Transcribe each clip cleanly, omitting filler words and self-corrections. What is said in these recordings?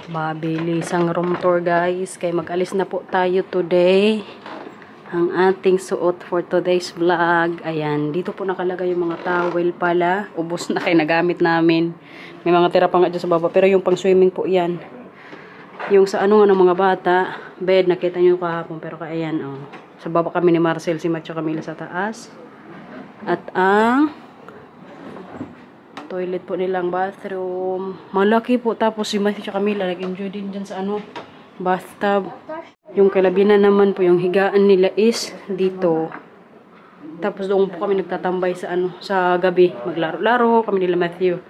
Mabilis ang room tour guys. Kaya mag-alis na po tayo today. Ang ating suot for today's vlog. Ayan. Dito po nakalagay yung mga towel pala. Ubos na kayo nagamit namin. May mga tira pa nga dyan sa baba. Pero yung pang swimming po yan. Yung sa ano nga ng mga bata. Bed. Nakita nyo kahapon. Pero kaya ayan. Oh. Sa baba kami ni Marcel. Si Macho Camila sa taas. At ang toilet po nilang bathroom. Malaki po. Tapos si Macho Camila nag-enjoy din dyan sa ano, bathtub. Yung kalabinan naman po, yung higaan nila is dito. Tapos doon po kami nagtatambay sa ano, sa gabi. Maglaro-laro kami nila Matthew.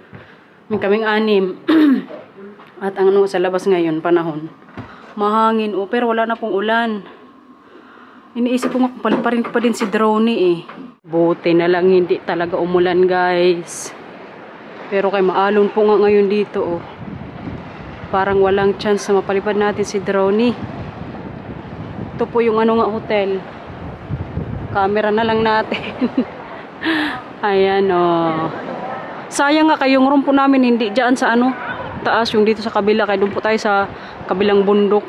Kaming anim. At ang ano sa labas ngayon, panahon. Mahangin oh, pero wala na pong ulan. Iniisip ko nga paliparin ko pa din si Drone eh. Buti na lang hindi talaga umulan guys. Pero kay maalon po nga ngayon dito oh. Parang walang chance na mapalipad natin si Drone. Ito po yung ano nga hotel. Camera na lang natin. Ayan oh. Sayang nga kayong room po namin hindi dyan sa ano, taas, yung dito sa kabila. Kaya doon po tayo sa kabilang bundok.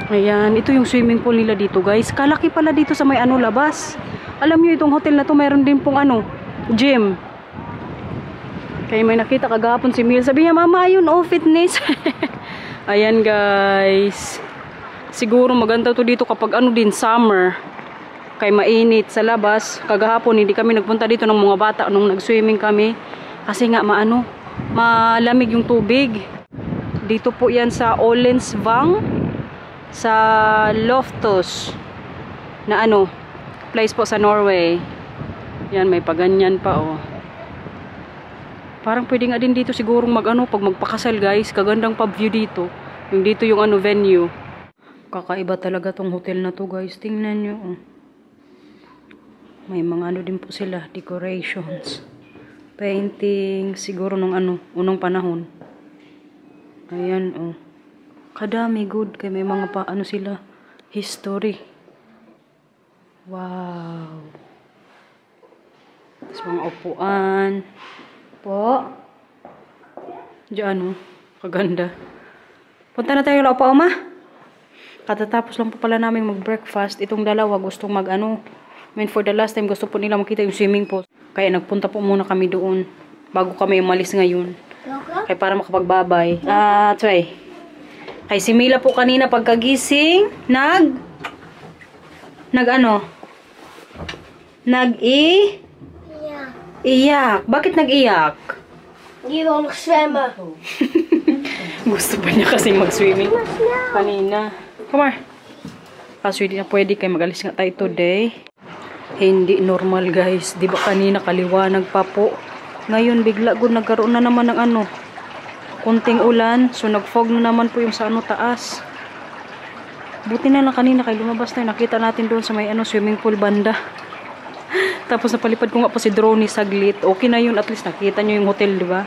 Ayan, ito yung swimming pool nila dito guys. Kalaki pala dito sa may ano labas. Alam nyo itong hotel na to mayroon din pong ano, gym. Kaya may nakita kagapon si Mil. Sabi niya, mama yun, oh fitness. Ayan guys. Siguro maganda to dito kapag ano din, summer. Kaya mainit sa labas. Kagahapon hindi kami nagpunta dito ng mga bata nung nag-swimming kami. Kasi nga maano, malamig yung tubig. Dito po yan sa Olensvang. Sa Loftus. Na ano, place po sa Norway. Yan, may paganyan pa oh. Parang pwede nga din dito sigurong mag-ano, pag magpakasal guys. Kagandang pub view dito. Yung dito yung ano, venue. Kakaiba talaga tong hotel na to guys. Tingnan nyo. Oh. May mga ano din po sila. Decorations. Painting. Siguro nung ano, unang panahon. Ayan oh. Kadami good. Kaya may mga pa ano sila. History. Wow. Tapos mga upuan. Po. Diyan oh. Kaganda. Punta na tayo laupa, Oma. Katatapos lang po pala namin mag-breakfast. Itong dalawa gustong mag-ano. I mean, for the last time gusto po nila makita yung swimming pool. Kaya nagpunta po muna kami doon. Bago kami umalis ngayon. Kaya para makapagbabay. Try. Kay si Mila po kanina pagkagising. Iyak. Bakit nag-iyak? Hindi ako mag-swimmer. Gusto pa niya kasi mag-swimming. Kanina. Come on. Kaso hindi na pwede kayo mag-alis nga tayo today. Hindi normal guys. Di ba kanina kaliwanag pa po. Ngayon bigla good nagkaroon na naman ng ano. Kunting ulan. So nag-fog na naman po yung sa ano taas. Buti na lang kanina kayo lumabas tayo. Nakita natin doon sa may ano swimming pool banda. Tapos napalipad ko nga po si Drone saglit. Okay na yun. At least nakita nyo yung hotel, di ba?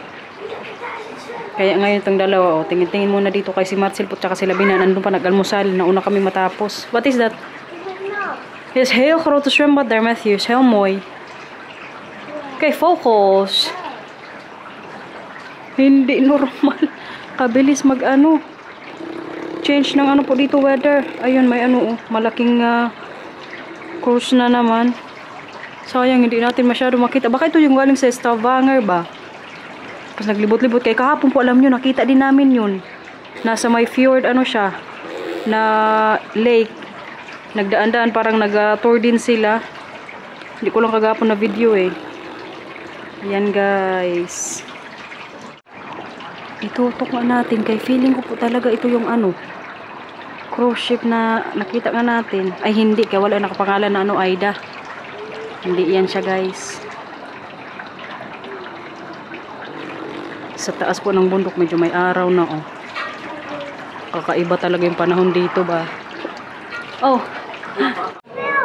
Kaya ngayon itong dalawa, oh, tingin-tingin muna dito kay si Marcel po tsaka si Labina. Nandun pa nag-almusal. Nauna kami matapos. What is that? Yes, heel grote zwembad daar, Matthew. Is heel mooi. Okay, focus. Hindi normal. Kabilis mag-ano. Change ng ano po dito weather. Ayun, may ano, oh, malaking cruise na naman. Sayang, hindi natin masyado makita. Baka ito yung galing sa Stavanger ba? Tapos naglibot-libot. Kaya kahapon po alam nyo, nakita din namin yun. Nasa may fjord, ano siya, na lake. Nagdaan-daan, parang nag-tour din sila. Hindi ko lang kagapon na video eh. Ayan guys. Itutok nga natin. Kaya feeling ko po talaga ito yung ano, cruise ship na nakita nga natin. Ay hindi, kaya wala nakapangalan na ano, Aida. Hindi yan siya guys. Sa taas po ng bundok medyo may araw na oh. Kakaiba talaga yung panahon dito ba. Oh.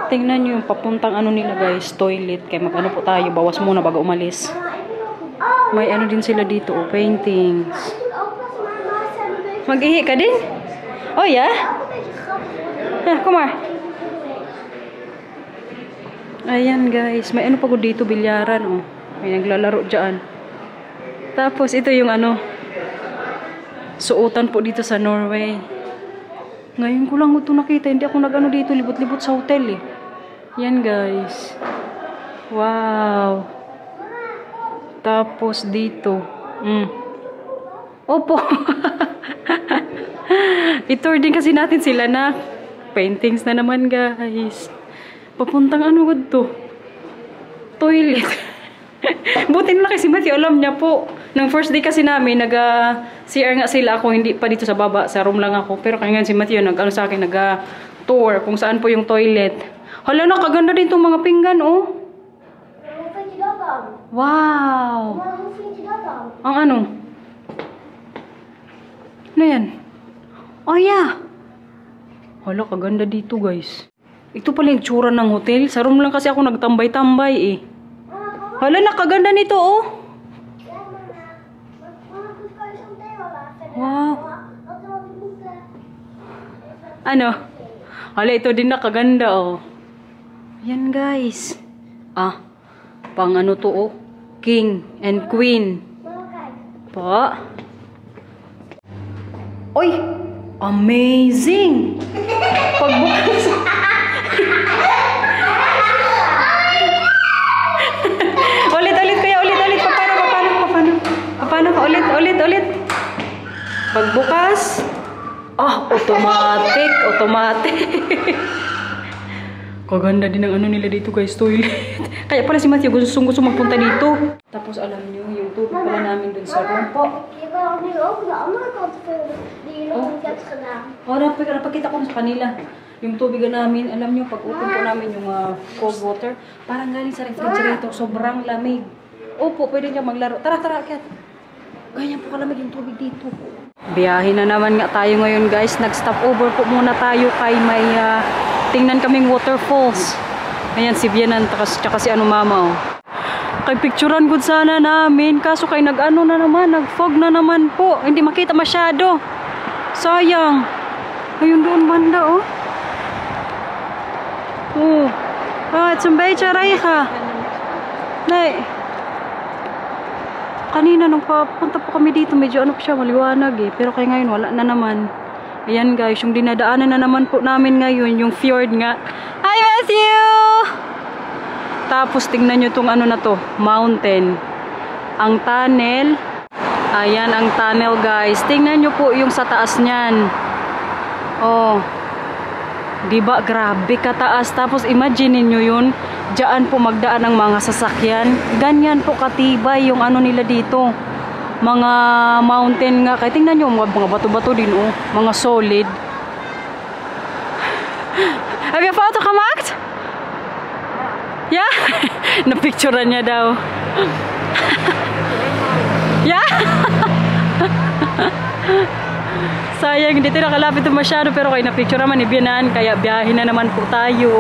Tingnan nyo yung papuntang ano nila guys, toilet. Kaya mag-ano po tayo, bawas muna bago umalis. May ano din sila dito oh, paintings. Mag-ihi ka din? Oh yeah? Yeah, come on. Ayan guys, may ano pa ko dito, bilyaran oh. May naglalaro dyan. Tapos ito yung ano, suotan po dito sa Norway. Ngayon ko lang ito nakita. Hindi ako nag-ano dito, libot-libot sa hotel eh. Yan guys. Wow. Tapos dito. Opo. I-tour din kasi natin sila na paintings na naman guys. Papuntang ano to? Toilet. Buti na kasi Matthew, alam niya po. Nung first day kasi namin, nag-CR nga sila ako, hindi pa dito sa baba, sa room lang ako. Pero kaya nga si Matthew, nag-ano sa akin, nag-tour kung saan po yung toilet. Hala na, kaganda din itong mga pinggan, oh. Wow! Ang ano? Ano yan? Oh yeah! Hala, kaganda dito guys. Ito pala yung tsura ng hotel. Sa room lang kasi ako nagtambay-tambay eh. Hala, nakaganda nito, oh. Wow. Ano? Hala, ito din nakaganda, oh. Yan, guys. Pang ano to, oh. King and Queen. Pa. Oy! Amazing! Pagbukas. Ulit kuya, ulit. Paano? Ulit. Pagbukas. Automatic. Kaganda din ang ano nila dito guys, toilet. Kaya pala si Matthew gusto magpunta dito. Tapos alam niyo, yung tubig pala namin dun sa room po. Je kan nu ook de andere kant vullen die je nog niet hebt gedaan. Napakita ko sa kanila. Yung tubig namin, alam niyo, pag open po namin yung cold water, parang galing sa refrigerator, sobrang lamig. Opo, pwede niya maglaro. Tara, akyat. Ganyan po kalamig yung tubig dito. Biyahe na naman nga tayo ngayon guys. Nag-stop over po muna tayo kay may tingnan kaming waterfalls. Ayan, si Vienan, tsaka si ano mama, oh. Kay picturean good sana namin. Kaso kay nag-ano na naman, nag-fog na naman po. Hindi makita masyado. Sayang. Ayun doon banda, oh. Zum beetje regen. Nee. Kanina nung papunta po kami dito, medyo ano po siya, maliwanag eh. Pero kaya ngayon wala na naman. Ayan guys, yung dinadaanan na naman po namin ngayon, yung fjord nga. Hi Matthew! Tapos tingnan nyo tong ano na to, mountain. Ang tunnel. Ayan ang tunnel guys. Tingnan nyo po yung sa taas niyan. Oh. Diba? Grabe kataas. Tapos imagine nyo yun. Diyan po magdaan ng mga sasakyan. Ganyan po katibay yung ano nila dito. Mga mountain nga. Kaya tingnan nyo, mga bato-bato din oh. Mga solid. Have you photo gemaakt? Yeah? Napicturean niya daw. Yeah? Sayang, hindi tayo nakalapit masyado pero kayo na-picture naman ni Bianan, kaya biyahe na naman po tayo.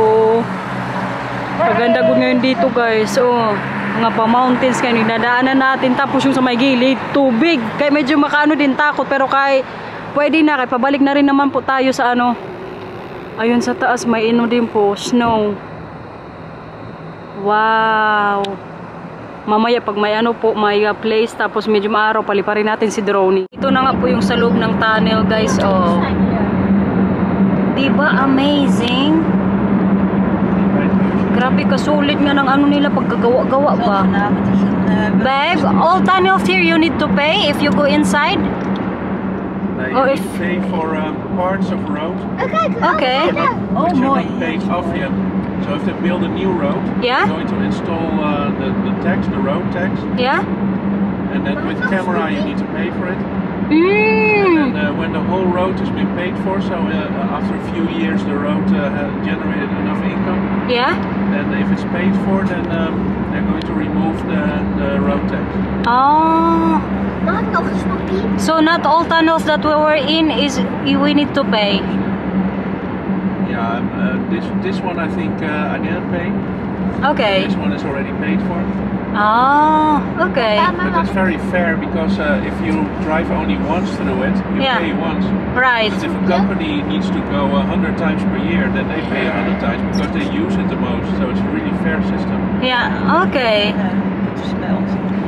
Paganda ko ngayon dito guys. Mga pa-mountains kayo, nadaanan natin. Tapos yung sa may gilid, tubig. Kaya medyo makaano din takot pero kaya pwede na, kaya pabalik na rin naman po tayo sa ano. Ayun sa taas, may ino din po, snow. Wow. Mamaya pag may ano po, may place, tapos medyo maaraw, paliparin natin si drone. Ito na nga po yung sa loob ng tunnel guys. Oh. Diba amazing? Grabe kasulit nga ng ano nila pagkagawa-gawa ba? Babe, all tunnels here you need to pay if you go inside? You need to pay for parts of road. Okay. Which are not paid off yet. So if they build a new road, yeah, they're going to install the road tax. Yeah. And then with camera you need to pay for it. And then when the whole road has been paid for, so after a few years the road has generated enough income. Yeah. Then if it's paid for, then they're going to remove the road tax. Oh. Nog So not all tunnels that we were in we need to pay. Yeah, this one I think I didn't pay. Okay. This one is already paid for. Oh, okay. But that's very fair because if you drive only once through it, you pay once. Right. But if a company needs to go 100 times per year, then they pay 100 times because they use it the most. So it's a really fair system. Yeah, okay.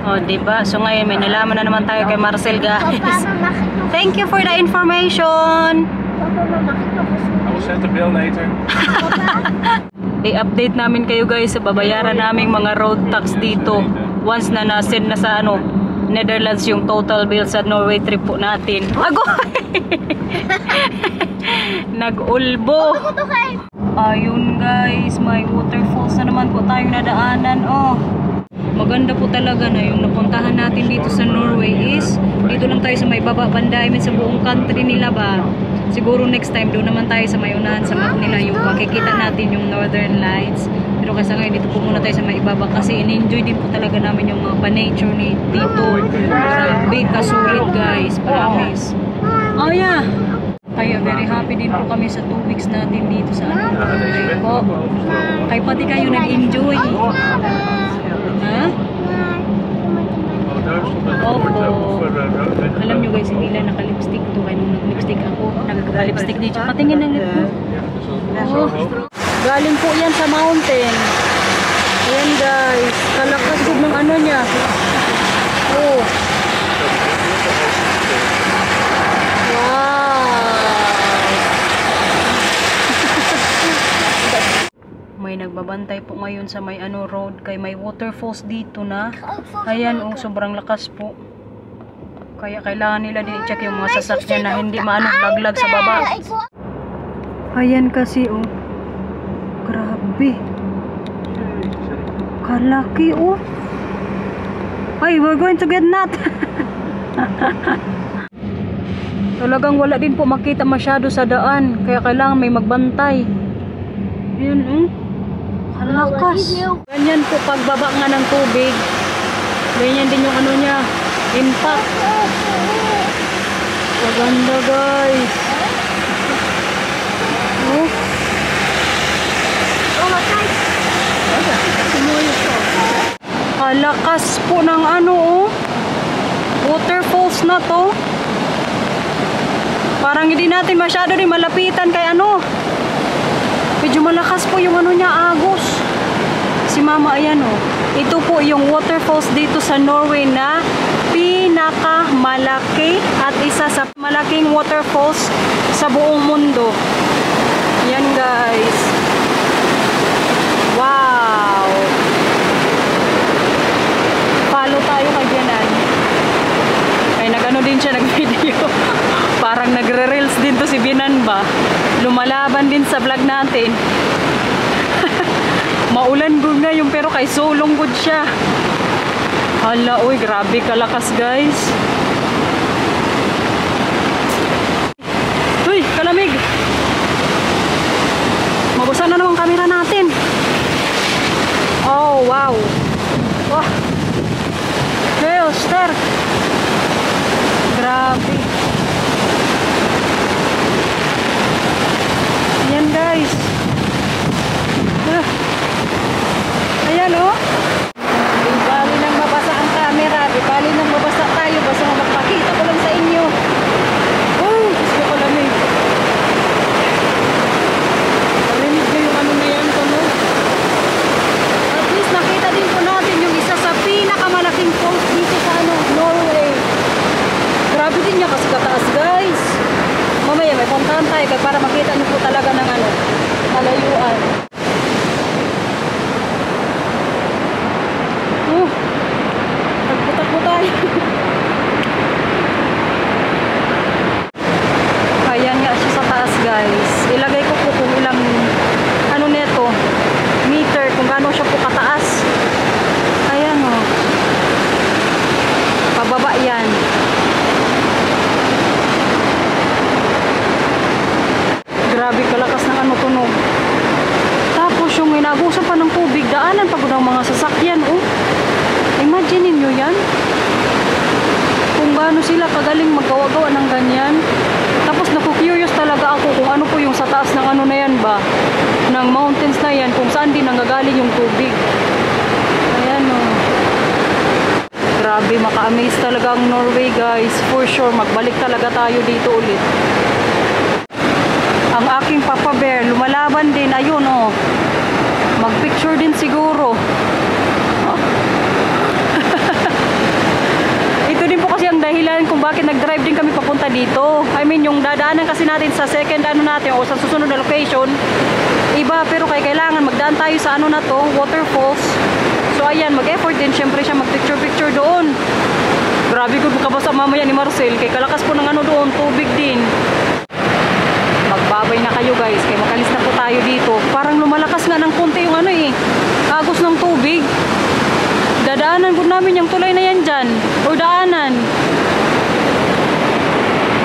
Oh, diba? So ngayon may nalaman na naman tayo kay Marcel, guys. Papa, mamakit mo. Thank you for the information. Papa, mamakit mo kasi. I will send the bill later. I-update namin kayo guys sa babayaran naming mga road tax dito. Once na na-send na sa ano, Netherlands yung total bill sa Norway trip po natin. Agoy! Nag-ulbo. Ayun guys, may waterfalls na naman po tayong nadaanan. Oh, maganda po talaga na yung napuntahan natin dito sa Norway is dito lang tayo sa may baba banda, I mean, sa buong country nila ba. Siguro next time doon naman tayo sa may unahan sa map nila yung makikita natin yung Northern Lights. Pero kasi ngayon dito po muna tayo sa may ibaba kasi in-enjoy din po talaga namin yung mga pa-nature ni dito. Grabe kasulit guys, promise. Oh yeah. Kaya very happy din po kami sa 2 weeks natin dito sa Norway po. Kaya pati kayo nag-enjoy. Ha? Opo. Alam nyo guys, hindi lang naka-lipstick to. Kaya nung nag-lipstick ako, nag-lipstick dito. Patingin ng lip ko. Oh. Galing po yan sa mountain. Ayan guys. Kalakas po ng ano niya. Oh. May nagbabantay po ngayon sa may ano road kay may waterfalls dito na. Ayan oh, sobrang lakas po. Kaya kailangan nila din i-check yung mga sasakyan na hindi maano laglag sa baba. Ayan kasi oh. Grabe. Kalaki oh. Ay, we're going to get nut. Talagang wala din po makita masyado sa daan. Kaya kailangan may magbantay. Ayan oh. Lakas. Ganyan po pagbaba nga ng tubig. Ganyan din yung ano niya. Impact. Maganda guys. Oh. Lakas po ng ano oh. Waterfalls na to. Parang hindi natin masyado din malapitan kay ano. Medyo malakas po yung ano niya, agos. Si mama, ayan o. Ito po yung waterfalls dito sa Norway na pinakamalaki at isa sa malaking waterfalls sa buong mundo. Yan guys. Wow! Follow tayo kay Bianan. Ay, nag-ano din siya, nag-video. Parang nagre-reels din to si Bianan ba? Lumalaban din sa vlog natin. Maulan good na yung pero kay solong good siya. Hala, uy, grabe kalakas guys. Uy, kalamig. Mabusan na naman camera natin. Oh, wow. Wah. Chaos, sir. Grabe. Ayan guys. Ayan o. Di bali nang mabasa ang camera. Di bali nang mabasa tayo. Basta magpakita ko lang sa inyo. Uy, gusto ko lamig. Narinig ko yung ano na yan. At least nakita din po natin yung isa sa pinakamalaking falls dito sa ano, Norway. Grabe din niya kasi kataas guys. Mamaya may puntahan tayo para makita niyo po talaga ng ano, malayuan. Nagputak po tayo. Ayan nga siya sa taas guys. Ilagay ko po kung ilang ano neto, meter, kung gaano siya po kataas. Ayan o. Pababa yan. Grabe kalakas ng ano tunog. Tapos yung inabusan pa ng tubig, daanan pagod ang mga sasakyan oh. Imagine niyo yan. Kung gaano sila kagaling maggawa-gawa ng ganyan. Tapos naku-curious talaga ako kung ano po yung sa taas ng ano na yan ba, ng mountains na yan, kung saan din nanggagaling yung tubig. Ayan oh. Grabe, maka-amaze talaga ang Norway guys. For sure, magbalik talaga tayo dito ulit. Ang aking Papa Bear, lumalaban din. Ayun oh. Magpicture din siguro. ang dahilan kung bakit nag-drive din kami papunta dito. I mean, yung dadaanan kasi natin sa second ano natin o sa susunod na location, iba, pero kailangan magdaan tayo sa ano na to, waterfalls. So ayan, mag-effort din syempre siya mag-picture-picture doon. Grabe ko bukabasa mamaya ni Marcel, kay kalakas po ng ano doon, tubig din. Magbabay na kayo guys, kay makalis na po tayo dito. Parang lumalakas nga ng konti yung ano eh, agos ng tubig. Dadaanan po namin yung tulay na yan dyan. O daanan.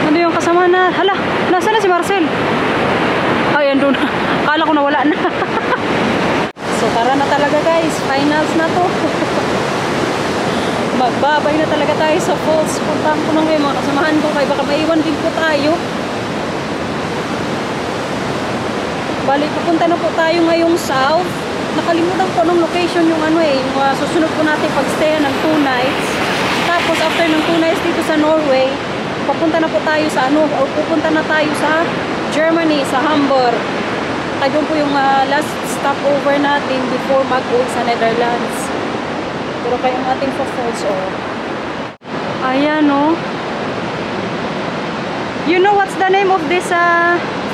Ano yung kasama na? Hala, nasa na si Marcel? Ay, andun. Akala ko nawala na. So tara na talaga guys, finals na to. Magbabay na talaga tayo sa falls. Puntahan ko lang kayo mga kasamahan ko, kaya baka maiwan din po tayo. Balik, pupunta na po tayo ngayong south. Nakalimutan ko ng location yung ano eh, yung susunod po natin pag-stay ng 2 nights. Tapos after ng 2 nights dito sa Norway, papunta na po tayo sa ano, o pupunta na tayo sa Germany, sa Hamburg. Kaya doon po yung last stopover natin before mag-uwi sa Netherlands. Pero kayo ang ating falls oh. Ayan oh. You know what's the name of this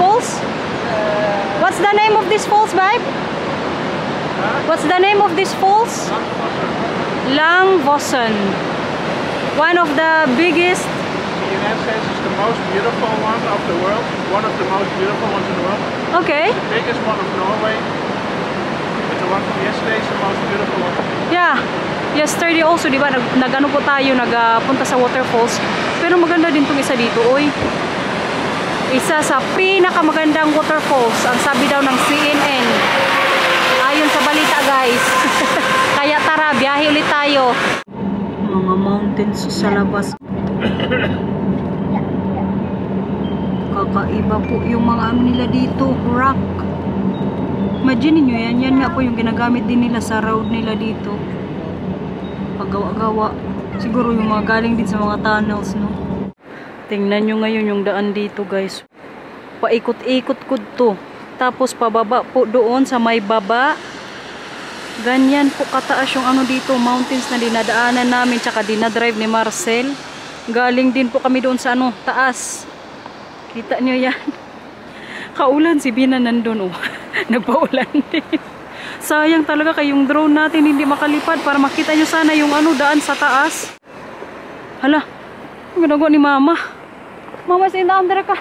falls? What's the name of this falls, babe? What's the name of this falls? Langvossen. One of the biggest. The United States is the most beautiful one of the world. One of the most beautiful ones in the world. Okay. The biggest one of Norway. But the one from yesterday is the most beautiful one. Yeah. Yesterday also, di ba? Nag-ano po tayo, nagpunta sa waterfalls. Pero maganda din itong isa dito, oy. Isa sa pinakamagandang waterfalls, ang sabi daw ng CNN. Ayon sa balita guys. Kaya tara, biyahe ulit tayo. Mga mountains sa labas. Kakaiba po yung mga ano nila dito, rock. Imagine nyo yan, yan nga po yung ginagamit din nila sa road nila dito. Paggawa-gawa. Siguro yung mga galing din sa mga tunnels, no? Tingnan nyo ngayon yung daan dito guys. Paikot-ikot ko to. Tapos pababa po doon sa may baba. Ganyan po kataas yung ano dito, mountains na dinadaanan namin tsaka dinadrive ni Marcel. Galing din po kami doon sa ano, taas. Kita nyo yan. Kaulan si Bina nandun oh. Nagpaulan din. Sayang talaga kayong drone natin hindi makalipad para makita nyo sana yung ano daan sa taas. Hala, ang ginagawa ni Mama. Mama, sindahan dira ka.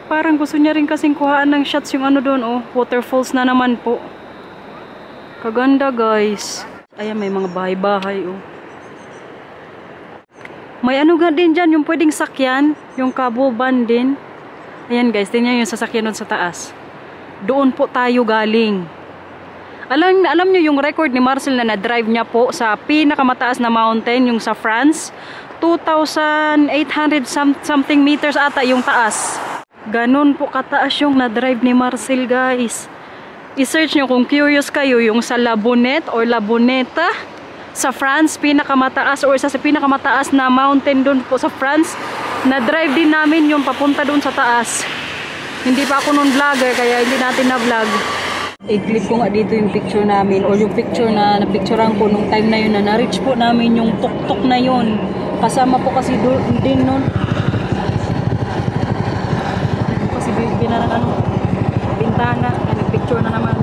Parang gusto niya rin kasing kuhaan ng shots yung ano doon oh. Waterfalls na naman po. Kaganda guys. Ayan, may mga bahay-bahay oh. May ano ga din dyan, yung pwedeng sakyan. Yung kabuban din. Ayan guys, tingnan yung sasakyan doon sa taas. Doon po tayo galing. Alam nyo yung record ni Marcel na na-drive niya po sa pinakamataas na mountain, yung sa France. 2,800 something meters ata yung taas. Ganon po kataas yung na-drive ni Marcel guys. I-search nyo kung curious kayo yung sa La Bonette or La Boneta sa France, pinakamataas or sa pinakamataas na mountain doon po sa France. Na-drive din namin yung papunta doon sa taas. Hindi pa ako nun vlogger kaya hindi natin na-vlog. I-click ko nga dito yung picture namin or yung picture na napicturean ko nung time na yun na na-reach po namin yung tuk-tuk na yun. Kasama po kasi din nun. Kasi binarang ano, bintana, picture na naman.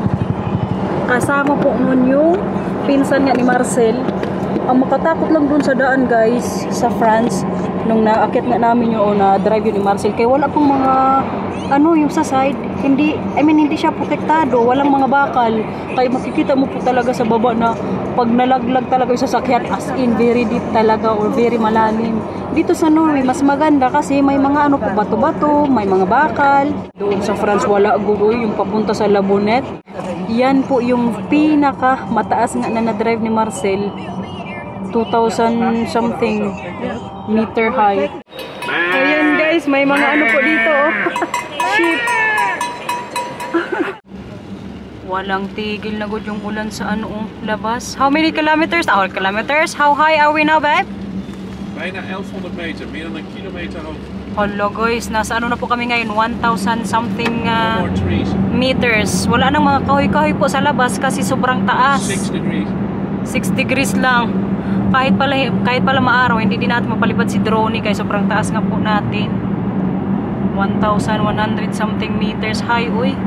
Kasama po nun yung pinsan nga ni Marcel. Ang makatakot lang dun sa daan guys, sa France, nung naakit nga namin yung na-drive yun ni Marcel. Kaya wala pong mga ano yung sa side, hindi siya protektado, walang mga bakal. Kaya makikita mo po talaga sa baba na pag nalaglag talaga yung sasakyan, as in very deep talaga or very malalim. Dito sa Norway mas maganda kasi may mga ano po, bato-bato, may mga bakal. Doon sa France wala gugoy yung papunta sa La Bonette. Yan po yung pinaka mataas nga na na-drive ni Marcel. 2,000 something meter high. Ayan guys, may mga ano po dito oh. Sheep. Walang tigil na good yung ulan sa ano labas. How many kilometers? Our kilometers? How high are we now, babe? Bijna 1100 meter, meer dan 1 kilometer hoog. Hello guys, nasa ano na po kami ngayon, 1,000 something More trees. meters. Wala nang mga kahoy-kahoy po sa labas kasi sobrang taas. 6 degrees. 6 degrees lang. kahit pala maaraw, hindi din natin mapalipad si drone kaya sobrang taas nga po natin. 1,100 something meters high, uy.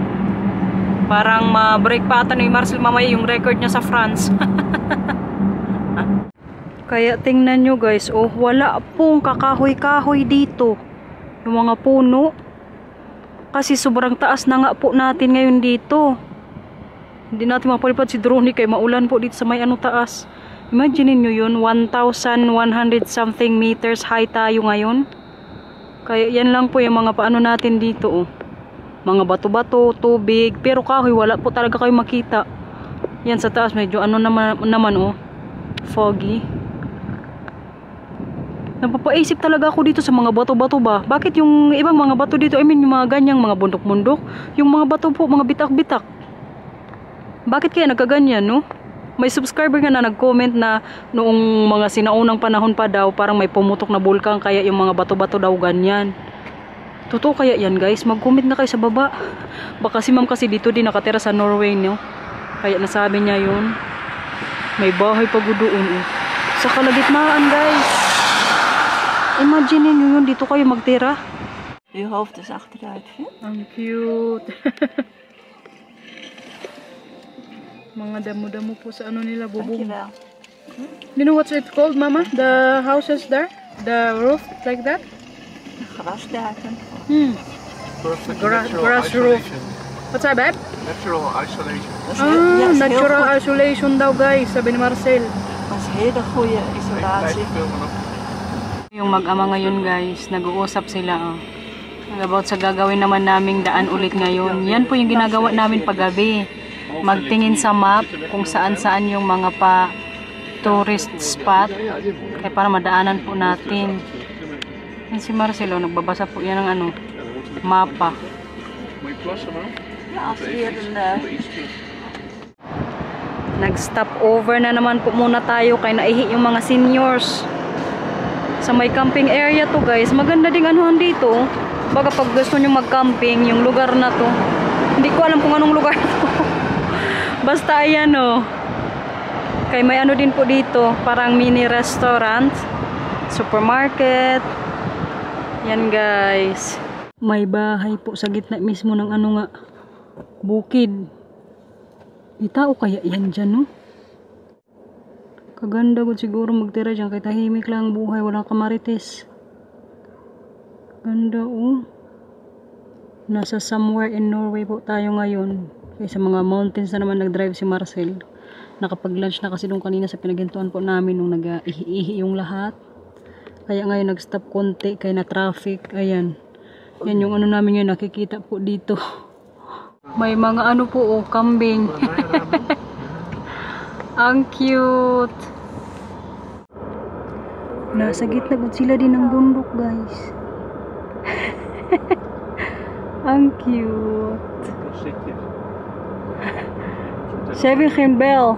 Parang ma-break pa ata ni Marcel mamaya yung record niya sa France. Kaya tingnan nyo guys, oh, wala pong kakahoy-kahoy dito. Yung mga puno. Kasi sobrang taas na nga po natin ngayon dito. Hindi natin mapalipad si drone kaya maulan po dito sa may taas. Imagine nyo yun, 1,100 something meters high tayo ngayon. Kaya yan lang po yung mga paano natin dito, oh. Mga bato-bato, tubig, pero kahoy wala po talaga kayo makita. Yan sa taas medyo naman oh, foggy. Napapaisip talaga ako dito sa mga bato-bato ba. Bakit yung ibang mga bato dito, I mean yung mga ganyang mga bundok-bundok, yung mga bato po, mga bitak-bitak. Bakit kaya nagkaganyan, no? May subscriber nga na nag-comment na noong mga sinaunang panahon pa daw, parang may pumutok na bulkan kaya yung mga bato-bato daw ganyan. Totoo kaya yan guys? Mag-comment na kayo sa baba. Baka si ma'am kasi dito din nakatira sa Norway, no? Kaya nasabi niya yun. May bahay pa doon, oh. Sa kalagitnaan guys. Imagine nyo yun, dito kayo magtira. Je hoofd is achteruit. Ang cute. Mga damo-damo po sa nila, bubong. Dankjewel. You know what's it called, Mama? The houses there? The roof, like that? Grasdaken. Perfect Grass natural roof. isolation. What's that, babe? Natural isolation. Natural isolation daw guys, sabi ni Marcel. Dat is hele goede isolatie. Yung mag-ama ngayon guys, nag-uusap sila. Oh. About sa gagawin naman naming daan ulit ngayon. Yan po yung ginagawa namin paggabi. Magtingin sa map kung saan-saan yung mga tourist spot. Kaya para madaanan po natin. Yan si Marcelo, nagbabasa po yan ng mapa. Ja, als weer een... Nag-stop over na naman po muna tayo kay naihi yung mga seniors. Sa may camping area to guys, maganda ding dito. Baga pag gusto nyo mag-camping, yung lugar na to. Hindi ko alam kung anong lugar to. Basta ayan oh. Kay may din po dito, parang mini restaurant, supermarket. Yan guys. May bahay po sa gitna mismo ng bukid. Itao kaya yan dyan, no? Kaganda ko siguro magtira dyan. Kaya tahimik lang ang buhay. Walang kamarites. Ganda, oh. Nasa somewhere in Norway po tayo ngayon. Kaya sa mga mountains na naman nag-drive si Marcel. Nakapag-lunch na kasi doon kanina sa pinagintuan po namin nung nag-ihi yung lahat. Kaya ngayon nag-stop konti. Kaya na traffic. Ayan. Yan yung namin yun. Nakikita po dito. May mga po, oh, kambing. Ang cute. Nasa gitna po sila din ng bundok, guys. Ang cute. Saving Himbel.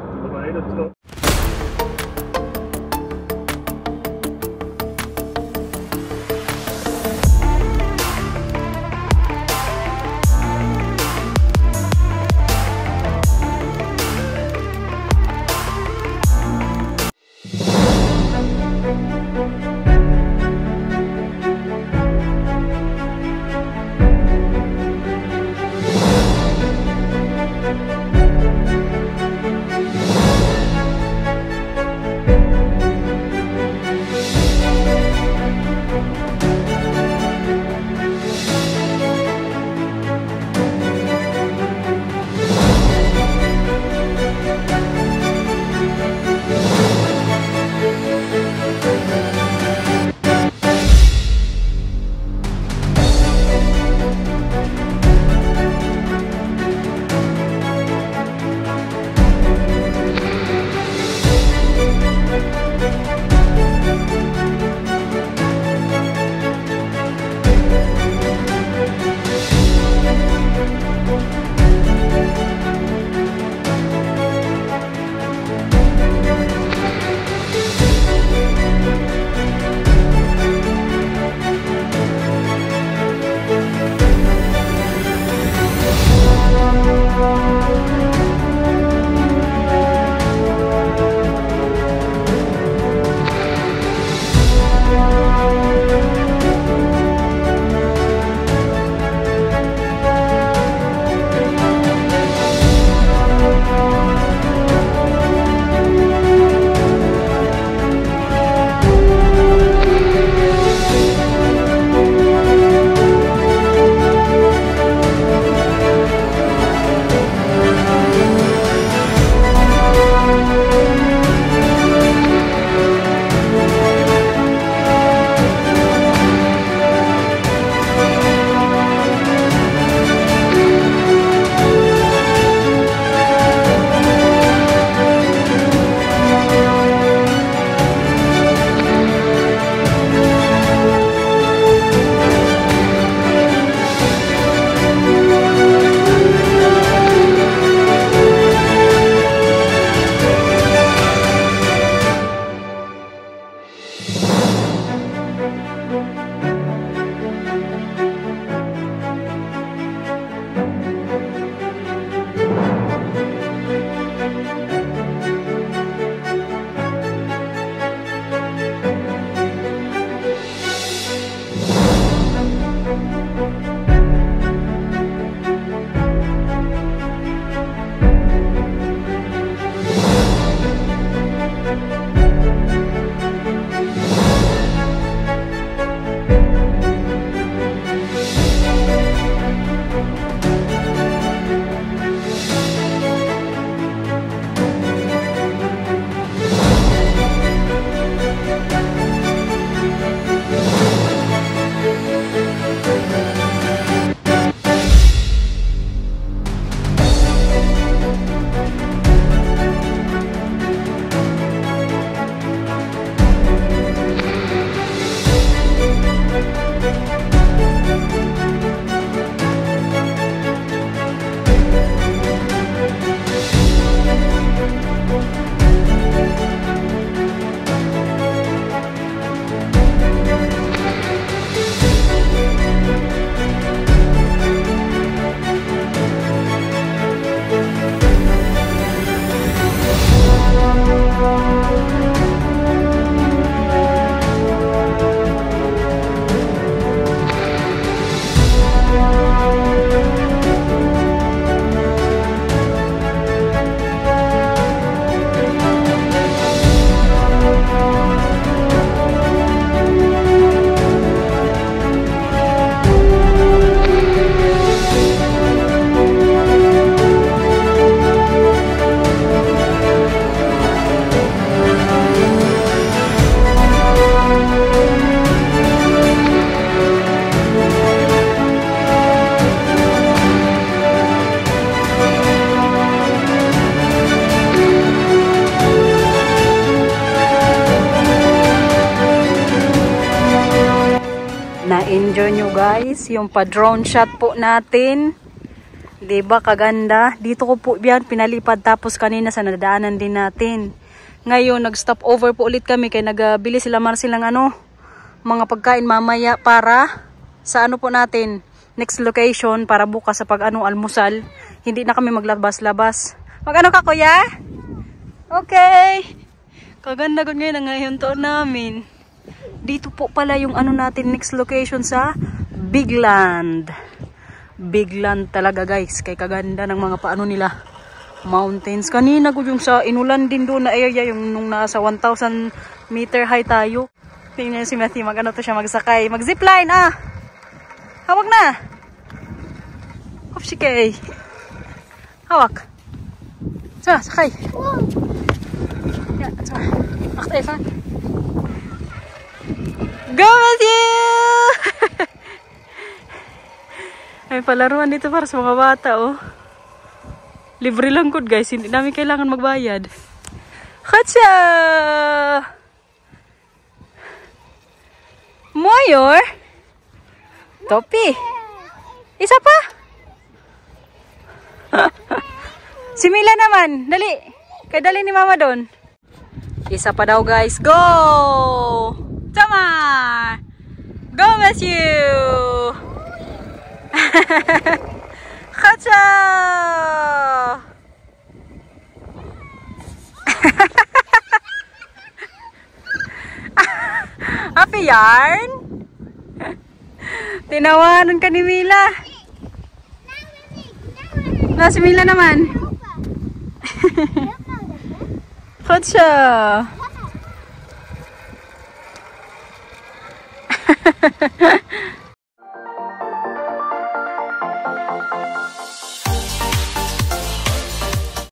Na-enjoy nyo guys yung pa-drone shot po natin. Diba kaganda? Dito ko po yan pinalipad tapos kanina sa nadaanan din natin. Ngayon nag-stop over po ulit kami kaya nagbili sila silang mga pagkain mamaya para sa po natin next location para bukas sa almusal. Hindi na kami maglabas-labas. Mag ka kuya? Okay. Kaganda ko ngayon taon namin. Dito po pala yung natin next location sa Bigland. Bigland talaga guys. Kay kaganda ng mga nila. Mountains. Kanina ko yung sa inulan din doon na area. Yung nung nasa 1,000 meter high tayo. Tingnan si Matthew. To siya magsakay. Mag-zipline Hawak na. Hopshikay. Hawak. Sakay. Yeah, Wacht even. Go with you! May palaruan dito para sa mga bata, Libre lang good guys, hindi namin kailangan magbayad. Hacha! Moyor? Topi? Isa pa? Si Mila naman, dali. Kaya dali ni Mama doon. Isa pa daw guys, go! Tama! Go Matthew! Hacha! Happy yarn? Tinawanan ka ni Mila. Si Mila naman. Hacha!